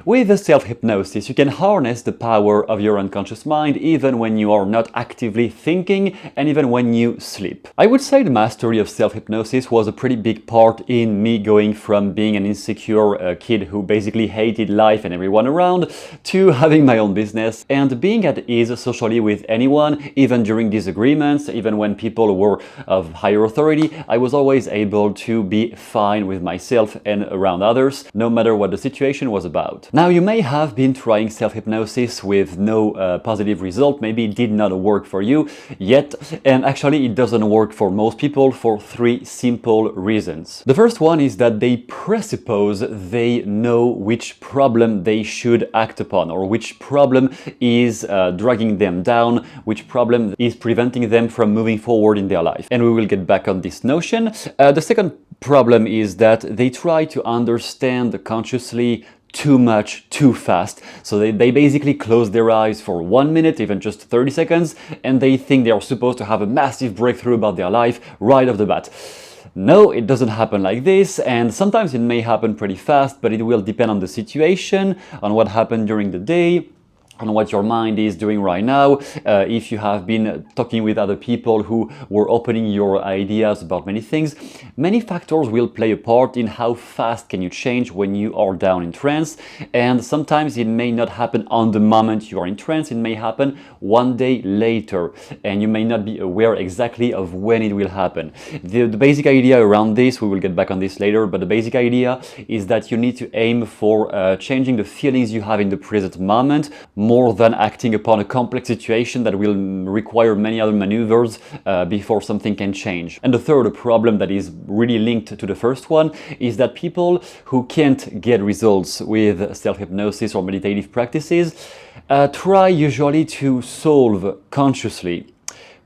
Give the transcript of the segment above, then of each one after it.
With the self-hypnosis, you can harness the power of your unconscious mind even when you are not actively thinking and even when you sleep. I would say the mastery of self-hypnosis was a pretty big part in me going from being an insecure kid who basically hated life and everyone around to having my own business and being at ease socially with anyone, even during disagreements, even when people were of higher authority. I was always able to be fine with myself and around others, no matter what the situation was about. Now, you may have been trying self-hypnosis with no positive result. Maybe it did not work for you yet, and actually it doesn't work for most people for three simple reasons. The first one is that they presuppose they know which problem they should act upon, or which problem is dragging them down, which problem is preventing them from moving forward in their life. And we will get back on this notion. The second problem is that they try to understand consciously too much, too fast. So they basically close their eyes for 1 minute, even just 30 seconds, and they think they are supposed to have a massive breakthrough about their life right off the bat. No, it doesn't happen like this, and sometimes it may happen pretty fast, but it will depend on the situation, on what happened during the day, on what your mind is doing right now. If you have been talking with other people who were opening your ideas about many things, many factors will play a part in how fast can you change when you are down in trance. And sometimes it may not happen on the moment you are in trance, it may happen one day later, and you may not be aware exactly of when it will happen. The basic idea around this, we will get back on this later, but the basic idea is that you need to aim for changing the feelings you have in the present moment, more than acting upon a complex situation that will require many other maneuvers before something can change. And the third problem that is really linked to the first one is that people who can't get results with self-hypnosis or meditative practices try usually to solve consciously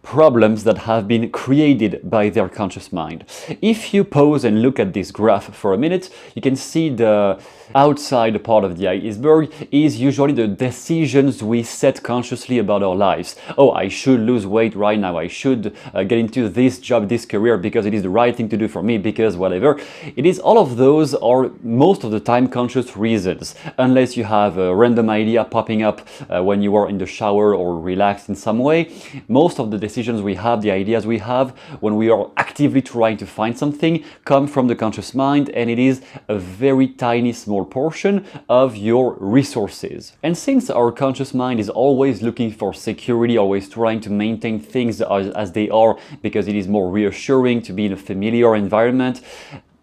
problems that have been created by their conscious mind. If you pause and look at this graph for a minute, you can see the outside part of the iceberg is usually the decisions we set consciously about our lives. Oh, I should lose weight right now. I should get into this job, this career, because it is the right thing to do for me, because whatever. It is all of those are most of the time conscious reasons, unless you have a random idea popping up when you are in the shower or relaxed in some way. Most of the decisions we have, the ideas we have when we are actively trying to find something, come from the conscious mind, and it is a very tiny, small portion of your resources. And since our conscious mind is always looking for security, always trying to maintain things as they are, because it is more reassuring to be in a familiar environment,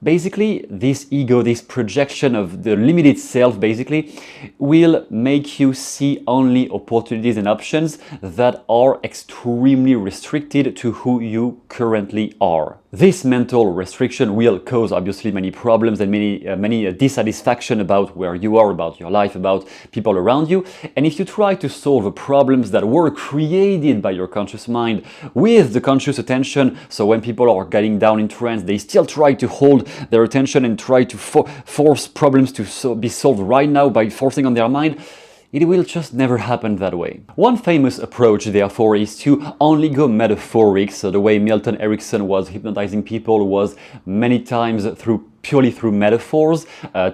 basically, this ego, this projection of the limited self, basically, will make you see only opportunities and options that are extremely restricted to who you currently are. This mental restriction will cause, obviously, many problems and many dissatisfaction about where you are, about your life, about people around you. And if you try to solve problems that were created by your conscious mind with the conscious attention, so when people are getting down in trance, they still try to hold their attention and try to force problems to be solved right now by forcing on their mind, it will just never happen that way. One famous approach, therefore, is to only go metaphoric. So the way Milton Erickson was hypnotizing people was many times purely through metaphors,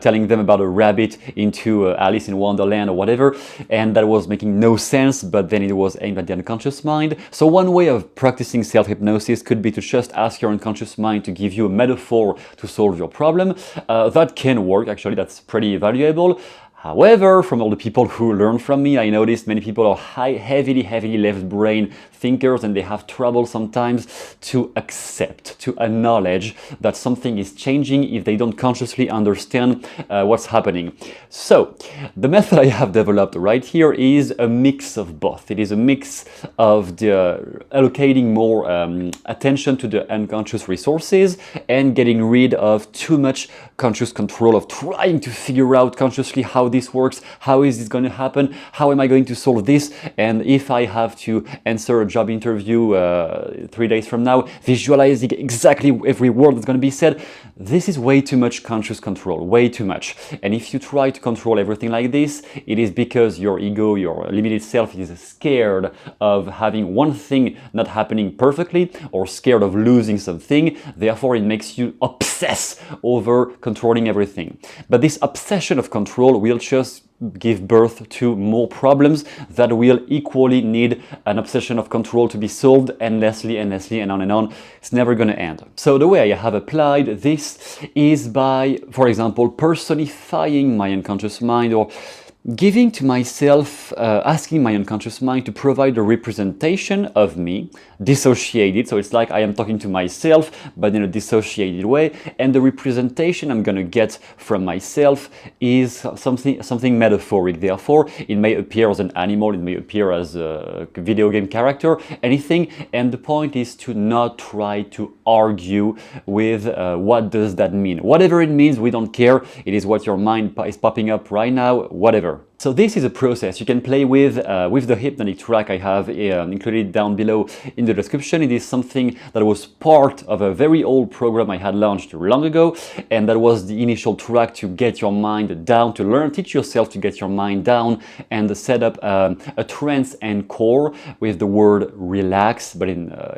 telling them about a rabbit into Alice in Wonderland or whatever, and that was making no sense, but then it was aimed at the unconscious mind. So one way of practicing self-hypnosis could be to just ask your unconscious mind to give you a metaphor to solve your problem. That can work, actually, that's pretty valuable. However, from all the people who learn from me, I noticed many people are heavily left brain thinkers, and they have trouble sometimes to accept, to acknowledge that something is changing if they don't consciously understand what's happening. So, the method I have developed right here is a mix of both. It is a mix of the allocating more attention to the unconscious resources and getting rid of too much conscious control of trying to figure out consciously how this works, how is this going to happen, how am I going to solve this, and if I have to answer a job interview 3 days from now, visualizing exactly every word that's going to be said. This is way too much conscious control, way too much. And if you try to control everything like this, it is because your ego, your limited self, is scared of having one thing not happening perfectly, or scared of losing something. Therefore, it makes you obsess over controlling everything. But this obsession of control will will just give birth to more problems that will equally need an obsession of control to be solved endlessly, and on and on. It's never going to end. So the way I have applied this is by, for example, personifying my unconscious mind, or giving to myself, asking my unconscious mind to provide a representation of me, dissociated. So it's like I am talking to myself, but in a dissociated way. And the representation I'm going to get from myself is something metaphoric. Therefore, it may appear as an animal, it may appear as a video game character, anything. And the point is to not try to argue with what does that mean. Whatever it means, we don't care. It is what your mind is popping up right now, whatever. So this is a process you can play with the hypnotic track I have included down below in the description. It is something that was part of a very old program I had launched long ago, and that was the initial track to get your mind down, to teach yourself to get your mind down and set up a trance and core with the word relax, but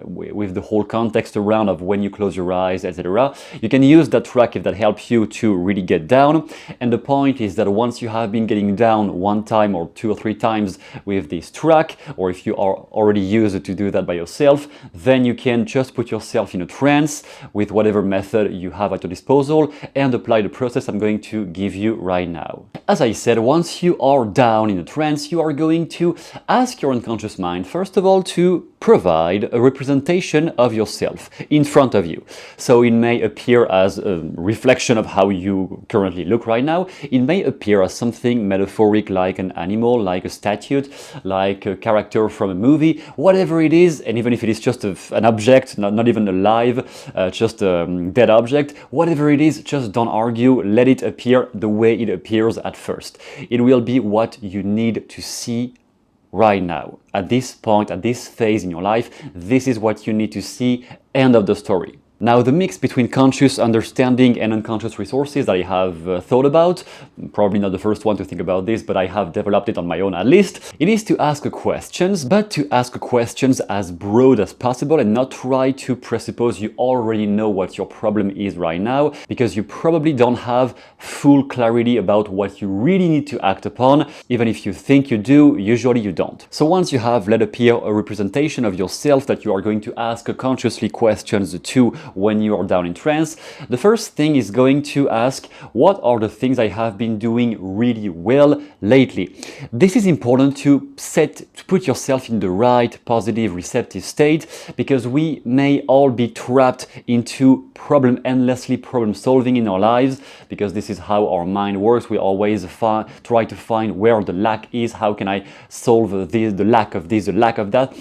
with the whole context around of when you close your eyes, etc. You can use that track if that helps you to really get down. And the point is that once you have been getting down one time or 2 or 3 times with this track, or if you are already used to do that by yourself, then you can just put yourself in a trance with whatever method you have at your disposal and apply the process I'm going to give you right now. As I said, once you are down in a trance, you are going to ask your unconscious mind, first of all, to provide a representation of yourself in front of you. So it may appear as a reflection of how you currently look right now. It may appear as something metaphoric, like an animal, like a statue, like a character from a movie, whatever it is. And even if it is just an object, not even alive, just a dead object, whatever it is, just don't argue. Let it appear the way it appears at first. It will be what you need to see right now. At this point, at this phase in your life, this is what you need to see. End of the story. Now, the mix between conscious understanding and unconscious resources that I have thought about, probably not the first one to think about this, but I have developed it on my own at least, it is to ask questions, but to ask questions as broad as possible and not try to presuppose you already know what your problem is right now, because you probably don't have full clarity about what you really need to act upon. Even if you think you do, usually you don't. So once you have let appear a representation of yourself that you are going to ask consciously questions to when you are down in trance, the first thing is going to ask, what are the things I have been doing really well lately? This is important to put yourself in the right, positive, receptive state, because we may all be trapped into endlessly problem solving in our lives, because this is how our mind works. We always try to find where the lack is. How can I solve this, the lack of this, the lack of that?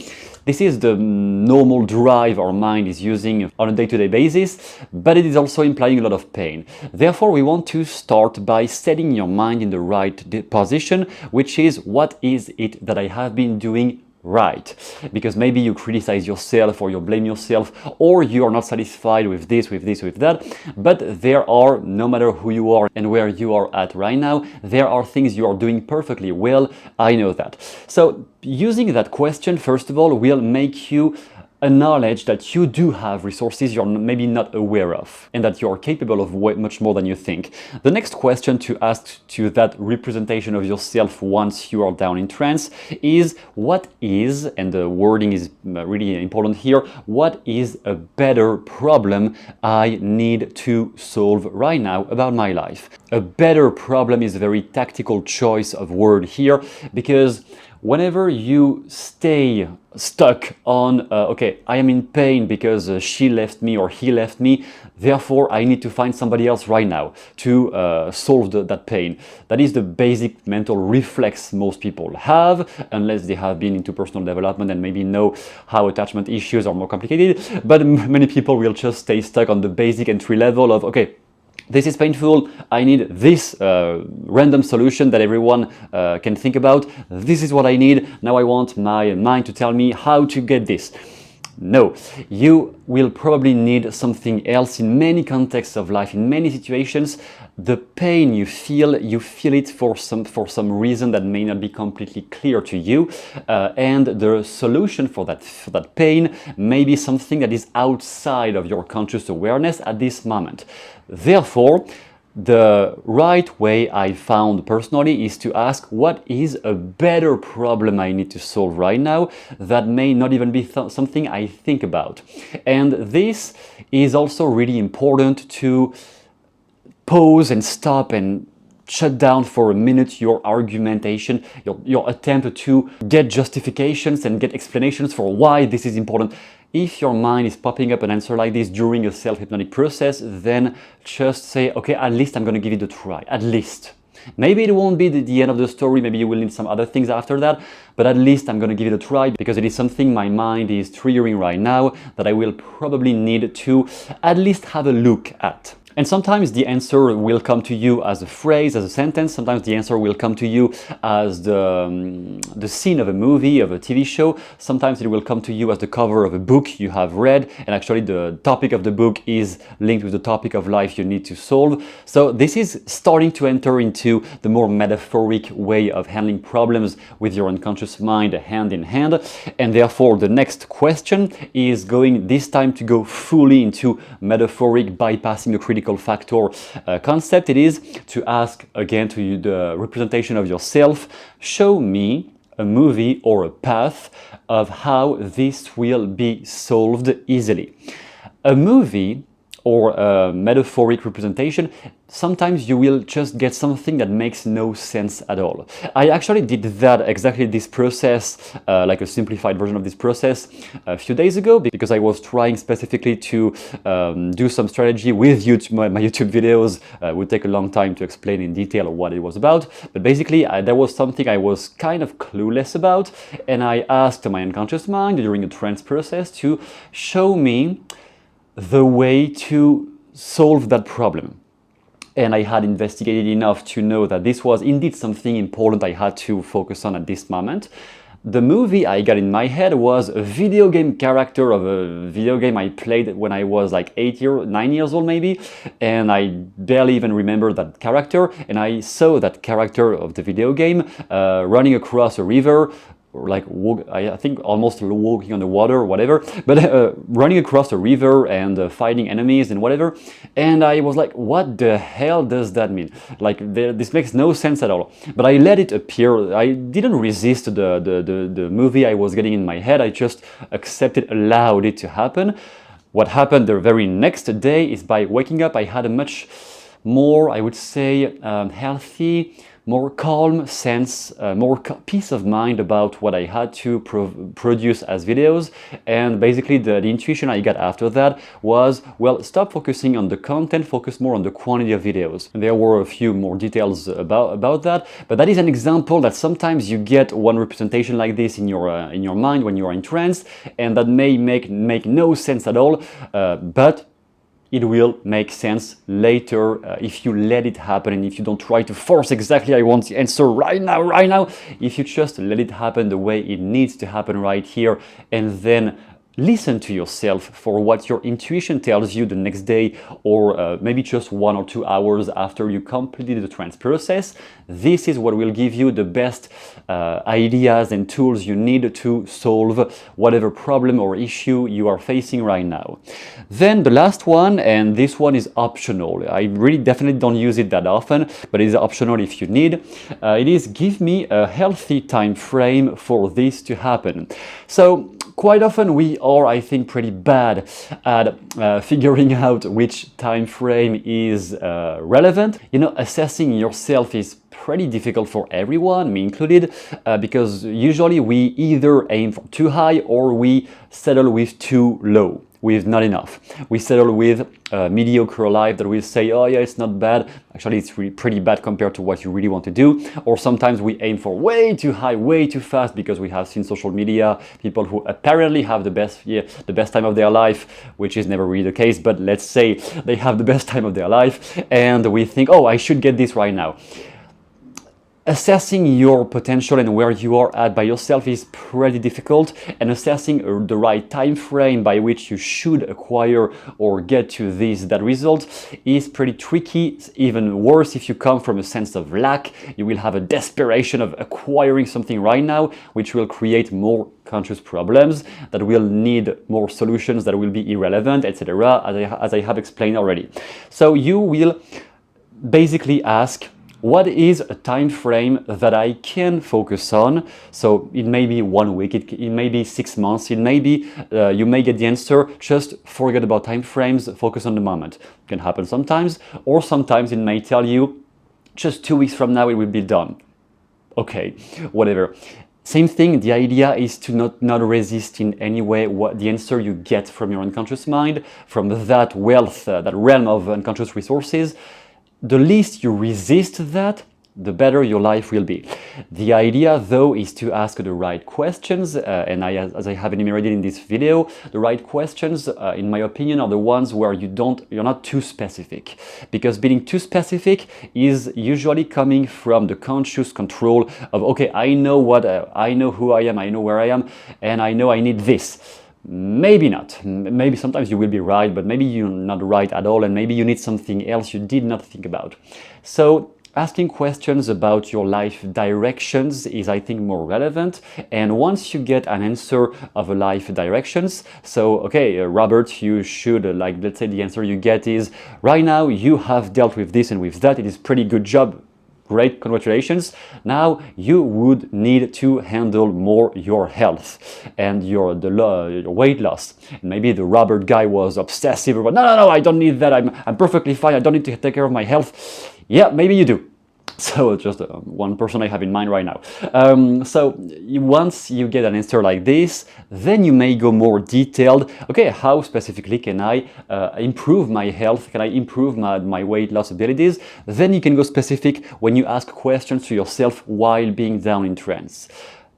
This is the normal drive our mind is using on a day-to-day basis, but it is also implying a lot of pain. Therefore, we want to start by setting your mind in the right position, which is, what is it that I have been doing right? Because maybe you criticize yourself, or you blame yourself, or you are not satisfied with this, with that. But there are, no matter who you are and where you are at right now, there are things you are doing perfectly well. I know that. So using that question, first of all, will make you acknowledge that you do have resources you're maybe not aware of, and that you are capable of way much more than you think. The next question to ask to that representation of yourself once you are down in trance is, what is, and the wording is really important here, what is a better problem I need to solve right now about my life? A better problem is a very tactical choice of word here, because whenever you stay stuck on, okay, I am in pain because she left me or he left me, therefore I need to find somebody else right now to solve that pain. That is the basic mental reflex most people have, unless they have been into personal development and maybe know how attachment issues are more complicated. But many people will just stay stuck on the basic entry level of, okay, this is painful, I need this random solution that everyone can think about. This is what I need. Now I want my mind to tell me how to get this. No, you will probably need something else in many contexts of life, in many situations. The pain you feel it for some reason that may not be completely clear to you, and the solution for that pain may be something that is outside of your conscious awareness at this moment. Therefore, The right way I found personally is to ask what is a better problem I need to solve right now that may not even be something I think about. And this is also really important to pause and stop and shut down for a minute your argumentation, your attempt to get justifications and get explanations for why this is important. If your mind is popping up an answer like this during a self-hypnotic process, then just say, okay, at least I'm going to give it a try, at least. Maybe it won't be the end of the story, maybe you will need some other things after that, but at least I'm going to give it a try because it is something my mind is triggering right now that I will probably need to at least have a look at. And sometimes the answer will come to you as a phrase, as a sentence. Sometimes the answer will come to you as the scene of a movie, of a TV show. Sometimes it will come to you as the cover of a book you have read. And actually the topic of the book is linked with the topic of life you need to solve. So this is starting to enter into the more metaphoric way of handling problems with your unconscious mind hand in hand. And therefore the next question is going this time to go fully into metaphoric, bypassing the critical factor concept. It is to ask again to you the representation of yourself, show me a movie or a path of how this will be solved easily. A movie or a metaphoric representation, sometimes you will just get something that makes no sense at all. I actually did that, exactly this process, like a simplified version of this process a few days ago, because I was trying specifically to do some strategy with YouTube. My YouTube videos would take a long time to explain in detail what it was about, but basically there was something I was kind of clueless about, and I asked my unconscious mind during the trance process to show me the way to solve that problem. And I had investigated enough to know that this was indeed something important I had to focus on at this moment. The movie I got in my head was a video game character of a video game I played when I was like 9 years old maybe, and I barely even remember that character, and I saw that character of the video game running across a river, like I think almost walking on the water or whatever, but running across a river and fighting enemies and whatever, and I was like, what the hell does that mean? Like this makes no sense at all. But I let it appear. I didn't resist the movie I was getting in my head. I just accepted, allowed it to happen. What happened the very next day is, by waking up, I had a much more, I would say, healthy, more calm sense, more peace of mind about what I had to produce as videos. And basically the intuition I got after that was, well, stop focusing on the content, focus more on the quantity of videos. And there were a few more details about that, but that is an example that sometimes you get one representation like this in your mind when you are in trance, and that may make no sense at all, but it will make sense later if you let it happen, and if you don't try to force exactly, I want the answer right now. If you just let it happen the way it needs to happen right here, and then listen to yourself for what your intuition tells you the next day, or maybe just 1 or 2 hours after you completed the trance process. This is what will give you the best ideas and tools you need to solve whatever problem or issue you are facing right now. Then the last one, and this one is optional. I really definitely don't use it that often, but it is optional if you need. It is, give me a healthy time frame for this to happen. So quite often we are, I think, pretty bad at figuring out which time frame is relevant. You know, assessing yourself is pretty difficult for everyone, me included, because usually we either aim for too high or we settle with too low, with not enough. We settle with a mediocre life that we say, oh yeah, it's not bad. Actually, it's really pretty bad compared to what you really want to do. Or sometimes we aim for way too high, way too fast, because we have seen social media, people who apparently have the best time of their life, which is never really the case, but let's say they have the best time of their life, and we think, oh, I should get this right now. Assessing your potential and where you are at by yourself is pretty difficult, and assessing the right time frame by which you should acquire or get to that result is pretty tricky. Even worse, if you come from a sense of lack, you will have a desperation of acquiring something right now, which will create more conscious problems that will need more solutions that will be irrelevant, etc., as I have explained already. So you will basically ask, what is a time frame that I can focus on? So it may be 1 week, it may be 6 months, it may be, you may get the answer, just forget about time frames, focus on the moment. It can happen sometimes, or sometimes it may tell you, just 2 weeks from now it will be done. Okay, whatever. Same thing, the idea is to not resist in any way what the answer you get from your unconscious mind, from that wealth, that realm of unconscious resources. The least you resist that, the better your life will be. The idea, though, is to ask the right questions, and as I have enumerated in this video, the right questions, in my opinion, are the ones where you're not too specific. Because being too specific is usually coming from the conscious control of, okay, I know who I am, I know where I am, and I know I need this. Maybe not. Maybe sometimes you will be right, but maybe you're not right at all, and maybe you need something else you did not think about. So asking questions about your life directions is, I think, more relevant. And once you get an answer of a life directions, so, okay, Robert, you should, let's say the answer you get is, right now you have dealt with this and with that, it is pretty good job. Great, congratulations. Now you would need to handle more your health and your weight loss. Maybe the Robert guy was obsessive about, no, I don't need that. I'm perfectly fine. I don't need to take care of my health. Yeah, maybe you do. So just one person I have in mind right now. Once you get an answer like this, then you may go more detailed. Okay, how specifically can I improve my health? Can I improve my weight loss abilities? Then you can go specific when you ask questions to yourself while being down in trance.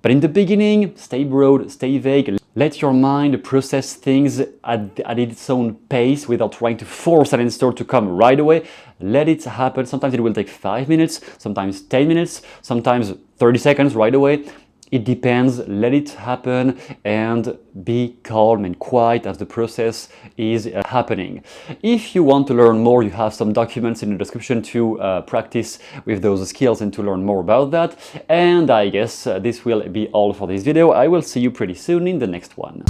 But in the beginning, stay broad, stay vague. Let your mind process things at its own pace without trying to force an answer to come right away. Let it happen. Sometimes it will take 5 minutes, sometimes 10 minutes, sometimes 30 seconds right away. It depends. Let it happen and be calm and quiet as the process is happening. If you want to learn more, you have some documents in the description to practice with those skills and to learn more about that. And I guess this will be all for this video. I will see you pretty soon in the next one.